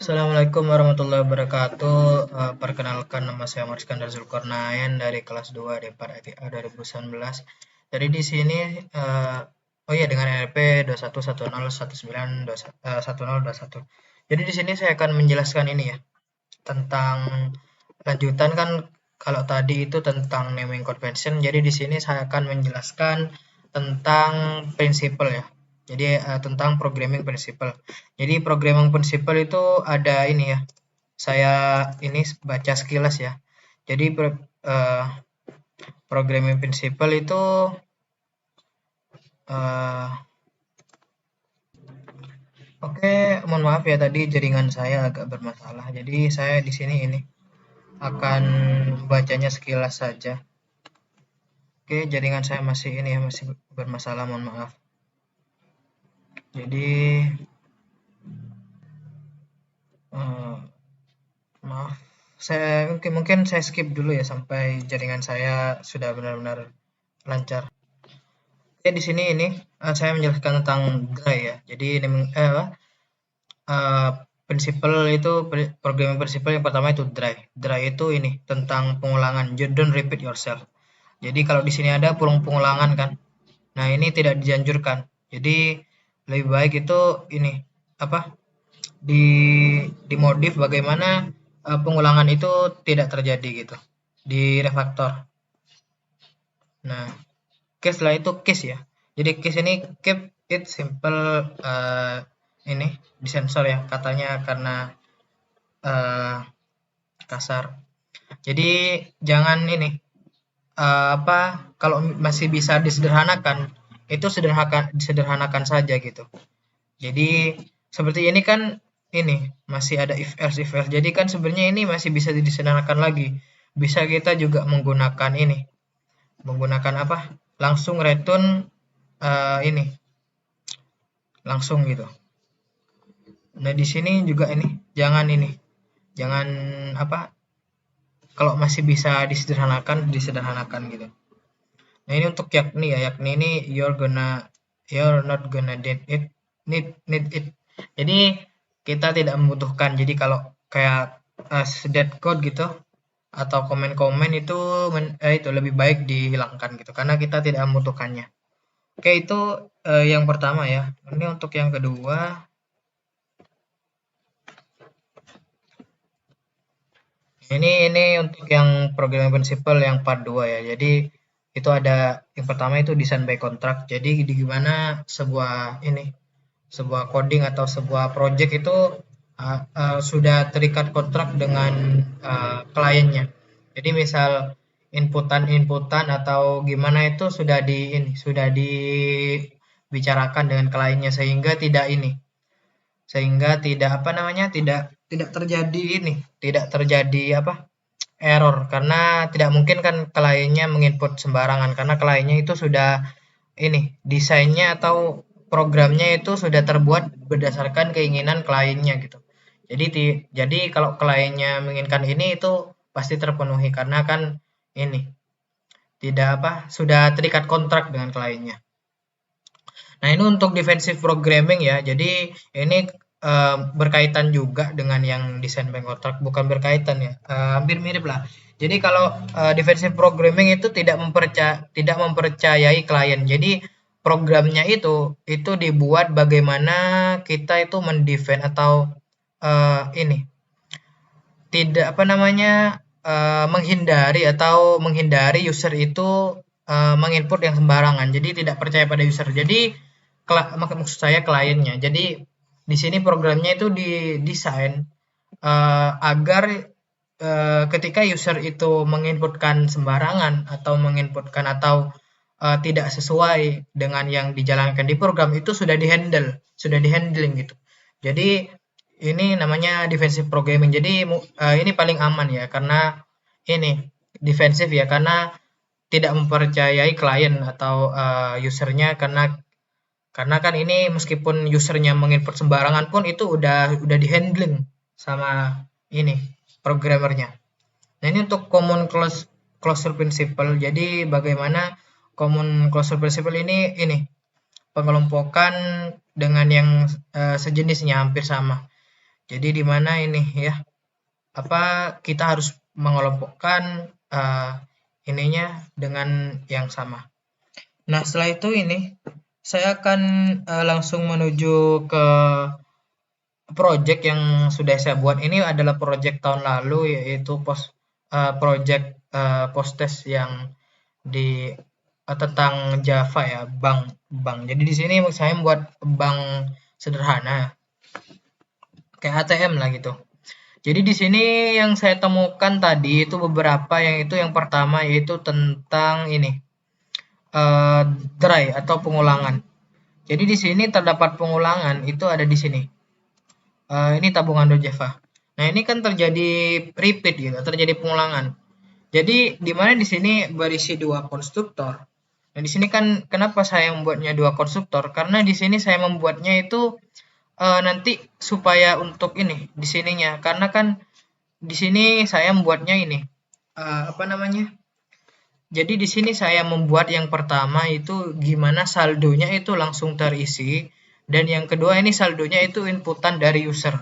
Assalamualaikum warahmatullahi wabarakatuh. Perkenalkan, nama saya Mariskandar Zulkarnain dari kelas 2 Depar ITA 2019. Jadi di sini dengan NRP 2110191021. Jadi di sini saya akan menjelaskan ini ya tentang lanjutan kan. Kalau tadi itu tentang naming convention, jadi di sini saya akan menjelaskan tentang prinsipal ya. Jadi tentang programming principle. Jadi programming principle itu ada ini ya. Saya ini baca sekilas ya. Jadi programming principle itu oke, mohon maaf ya tadi jaringan saya agak bermasalah. Jadi saya di sini ini akan bacanya sekilas saja. Oke, jaringan saya masih ini ya, masih bermasalah, mohon maaf. Jadi maaf, mungkin saya skip dulu ya sampai jaringan saya sudah benar-benar lancar. Oke, di sini ini saya menjelaskan tentang dry ya. Jadi prinsipal itu programming prinsipal yang pertama itu dry. Dry itu ini tentang pengulangan. You don't repeat yourself. Jadi kalau di sini ada pengulangan kan. Nah, ini tidak dianjurkan. Jadi lebih baik itu ini dimodif bagaimana pengulangan itu tidak terjadi gitu di refaktor. Nah, case lah itu case ya. Jadi case ini keep it simple, ini disensor ya katanya karena kasar. Jadi jangan ini kalau masih bisa disederhanakan itu disederhanakan saja gitu. Jadi seperti ini kan ini masih ada if else. Jadi kan sebenarnya ini masih bisa disederhanakan lagi. Bisa kita juga menggunakan ini. Menggunakan langsung return ini. Langsung gitu. Nah, di sini juga ini jangan kalau masih bisa disederhanakan gitu. Nah, ini untuk yakni ini you're not gonna need it. Jadi kita tidak membutuhkan. Jadi kalau kayak dead code gitu atau komen-komen itu itu lebih baik dihilangkan gitu karena kita tidak membutuhkannya. Oke, itu yang pertama ya. Ini untuk yang kedua. Ini untuk yang programming principle yang part 2 ya. Jadi itu ada yang pertama itu design by contract. Jadi gimana sebuah coding atau sebuah project itu sudah terikat kontrak dengan kliennya. Jadi misal inputan atau gimana itu sudah dibicarakan dengan kliennya sehingga tidak tidak terjadi error karena tidak mungkin kan kliennya menginput sembarangan karena kliennya itu sudah desainnya atau programnya itu sudah terbuat berdasarkan keinginan kliennya gitu. Jadi kalau kliennya menginginkan ini itu pasti terpenuhi karena kan sudah terikat kontrak dengan kliennya. Nah, ini untuk defensive programming ya. Jadi ini berkaitan juga dengan yang desain by contract, bukan berkaitan ya. Hampir mirip lah. Jadi kalau defensive programming itu tidak mempercayai klien. Jadi programnya itu dibuat bagaimana kita itu mendefend atau menghindari user itu menginput yang sembarangan. Jadi tidak percaya pada user. Jadi maksud saya kliennya. Jadi di sini programnya itu didesain agar ketika user itu menginputkan sembarangan atau tidak sesuai dengan yang dijalankan di program itu sudah dihandling gitu. Jadi ini namanya defensive programming. Jadi ini paling aman ya karena ini defensif ya karena tidak mempercayai klien atau usernya karena kan ini meskipun usernya menginput sembarangan pun itu udah dihandling sama ini programmernya. Nah, ini untuk common closure principle. Jadi bagaimana common closure principle ini pengelompokan dengan yang sejenisnya hampir sama. Jadi di mana ini ya, kita harus mengelompokkan ininya dengan yang sama. Nah, setelah itu ini saya akan langsung menuju ke project yang sudah saya buat. Ini adalah project tahun lalu, yaitu project post test yang di tentang Java ya, bank. Jadi di sini saya membuat bank sederhana kayak ATM lah gitu. Jadi di sini yang saya temukan tadi itu beberapa, yang pertama yaitu tentang ini dry atau pengulangan. Jadi di sini terdapat pengulangan itu ada di sini. Ini tabungan.java. Nah, ini kan terjadi repeat gitu, terjadi pengulangan. Jadi di mana di sini berisi dua konstruktor. Nah, di sini kan kenapa saya membuatnya dua konstruktor? Karena di sini saya membuatnya itu nanti supaya untuk ini di sininya. Karena kan di sini saya membuatnya ini apa namanya? Jadi di sini saya membuat yang pertama itu gimana saldonya itu langsung terisi, dan yang kedua ini saldonya itu inputan dari user.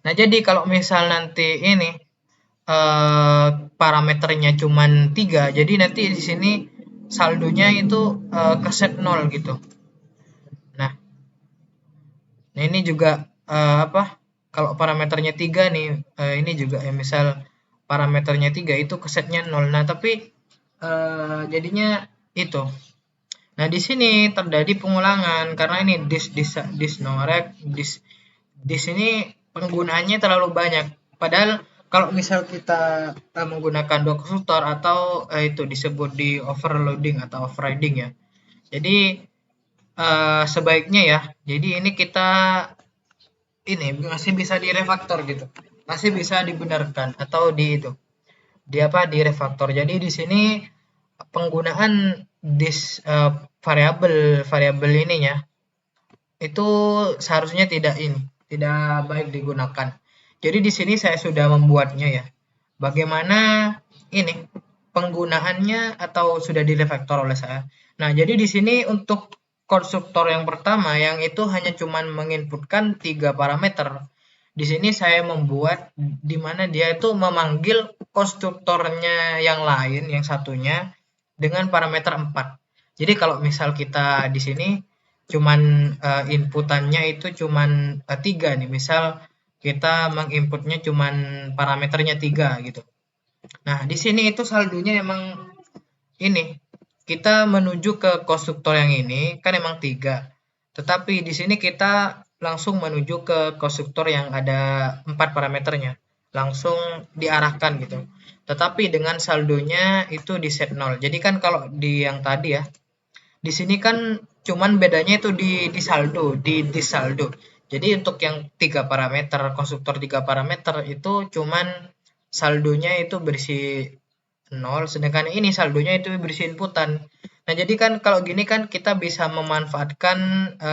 Nah, jadi kalau misal nanti ini parameternya cuman 3, jadi nanti di sini saldonya itu keset 0 gitu. Nah, ini juga kalau parameternya 3 nih, ini juga ya misal parameternya 3 itu kesetnya 0. Nah, tapi jadinya itu. Nah, di sini terjadi pengulangan karena ini this norek, this ini penggunaannya terlalu banyak. Padahal kalau misal kita menggunakan dua konstruktor atau itu disebut di overloading atau overriding ya. Jadi sebaiknya ya. Jadi ini kita ini masih bisa direfaktor gitu. Masih bisa dibenarkan atau di refaktor. Jadi di sini penggunaan variabel ininya itu seharusnya tidak baik digunakan. Jadi di sini saya sudah membuatnya ya. Bagaimana ini penggunaannya atau sudah direfaktor oleh saya. Nah, jadi di sini untuk konstruktor yang pertama yang itu hanya cuman menginputkan 3 parameter. Di sini saya membuat di mana dia itu memanggil konstruktornya yang lain, yang satunya dengan parameter 4. Jadi kalau misal kita di sini cuman inputannya itu cuman 3 nih. Misal kita menginputnya cuman parameternya 3 gitu. Nah, di sini itu saldonya emang ini. Kita menuju ke konstruktor yang ini kan emang 3. Tetapi di sini kita langsung menuju ke konstruktor yang ada 4 parameternya. Langsung diarahkan gitu. Tetapi dengan saldonya itu di set 0. Jadi kan kalau di yang tadi ya, di sini kan cuman bedanya itu di saldo, di saldo. Jadi untuk yang 3 parameter, konstruktor 3 parameter itu cuman saldonya itu berisi 0, sedangkan ini saldonya itu berisi inputan. Nah, jadi kan kalau gini kan kita bisa memanfaatkan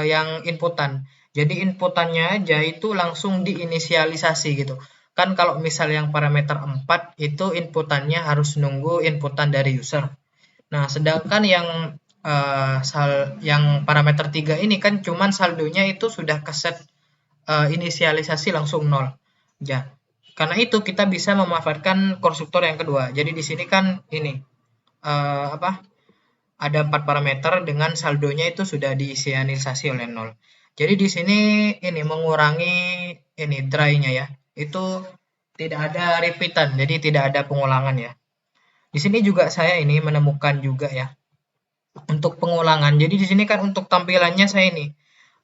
yang inputan. Jadi inputannya aja itu langsung diinisialisasi gitu. Kan kalau misal yang parameter 4 itu inputannya harus nunggu inputan dari user. Nah, sedangkan yang parameter 3 ini kan cuman saldonya itu sudah keset inisialisasi langsung 0. Ya. Karena itu kita bisa memanfaatkan konstruktor yang kedua. Jadi di sini kan ini ada 4 parameter dengan saldonya itu sudah diinisialisasi oleh 0. Jadi di sini ini mengurangi ini dry-nya ya. Itu tidak ada repeatan, jadi tidak ada pengulangan ya. Di sini juga saya ini menemukan juga ya untuk pengulangan. Jadi di sini kan untuk tampilannya saya ini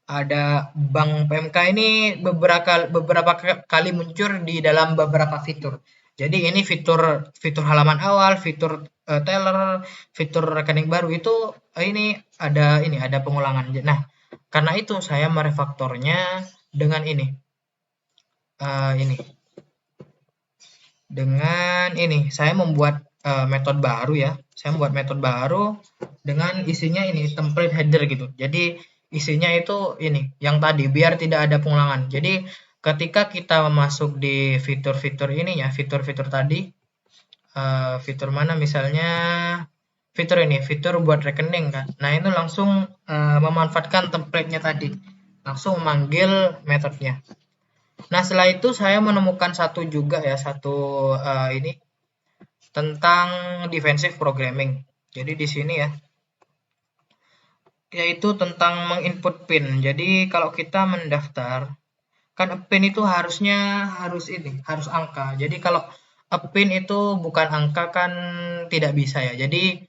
ada Bank PMK ini beberapa kali muncul di dalam beberapa fitur. Jadi ini fitur halaman awal, fitur teller, fitur rekening baru itu ini ada pengulangan. Nah, karena itu saya merefaktornya dengan ini dengan ini saya membuat metode baru ya. Saya membuat metode baru dengan isinya ini template header gitu. Jadi isinya itu ini yang tadi biar tidak ada pengulangan. Jadi ketika kita masuk di fitur-fitur ini ya, fitur-fitur tadi, fitur mana misalnya fitur buat rekening kan. Nah, itu langsung memanfaatkan template-nya tadi. Langsung memanggil metodenya. Nah, setelah itu saya menemukan satu juga ya, satu ini tentang defensive programming. Jadi di sini ya, yaitu tentang menginput pin. Jadi kalau kita mendaftar, kan pin itu harusnya harus angka. Jadi kalau pin itu bukan angka kan tidak bisa ya. Jadi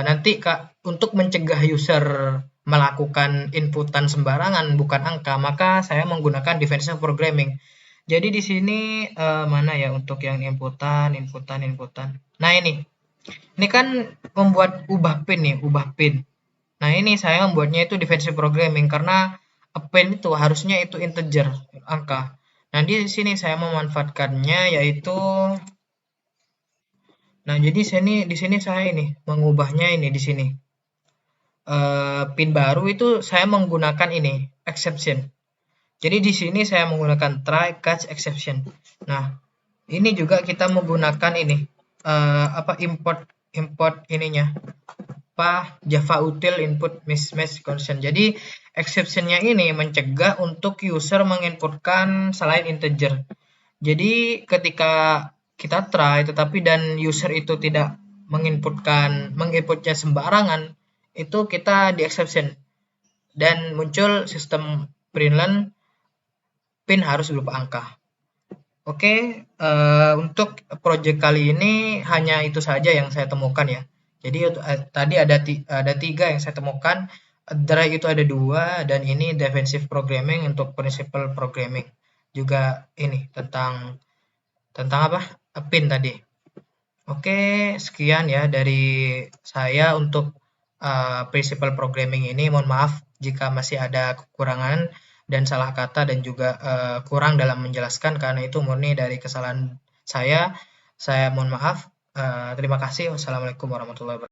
nanti Kak, untuk mencegah user melakukan inputan sembarangan bukan angka, maka saya menggunakan defensive programming. Jadi di sini mana ya untuk yang inputan. Nah ini kan membuat ubah pin nih, ubah pin. Nah ini saya membuatnya itu defensive programming karena pin itu harusnya itu integer, angka. Nah di sini saya memanfaatkannya yaitu, nah jadi di sini saya ini mengubahnya ini di sini. Pin baru itu saya menggunakan ini exception. Jadi di sini saya menggunakan try catch exception. Nah, ini juga kita menggunakan ini apa import import ininya apa Java util input mismatch condition. Jadi exceptionnya ini mencegah untuk user menginputkan selain integer. Jadi ketika kita try tetapi dan user itu tidak menginputnya sembarangan, itu kita di exception dan muncul sistem println pin harus berupa angka. Oke, untuk project kali ini hanya itu saja yang saya temukan ya. Jadi tadi ada tiga yang saya temukan. Dry itu ada dua dan ini defensive programming untuk principal programming. Juga ini tentang apa? Pin tadi. Oke, sekian ya dari saya untuk principal programming ini. Mohon maaf jika masih ada kekurangan dan salah kata dan juga kurang dalam menjelaskan karena itu murni dari kesalahan saya. Saya mohon maaf. Terima kasih. Wassalamualaikum warahmatullahi wabarakatuh.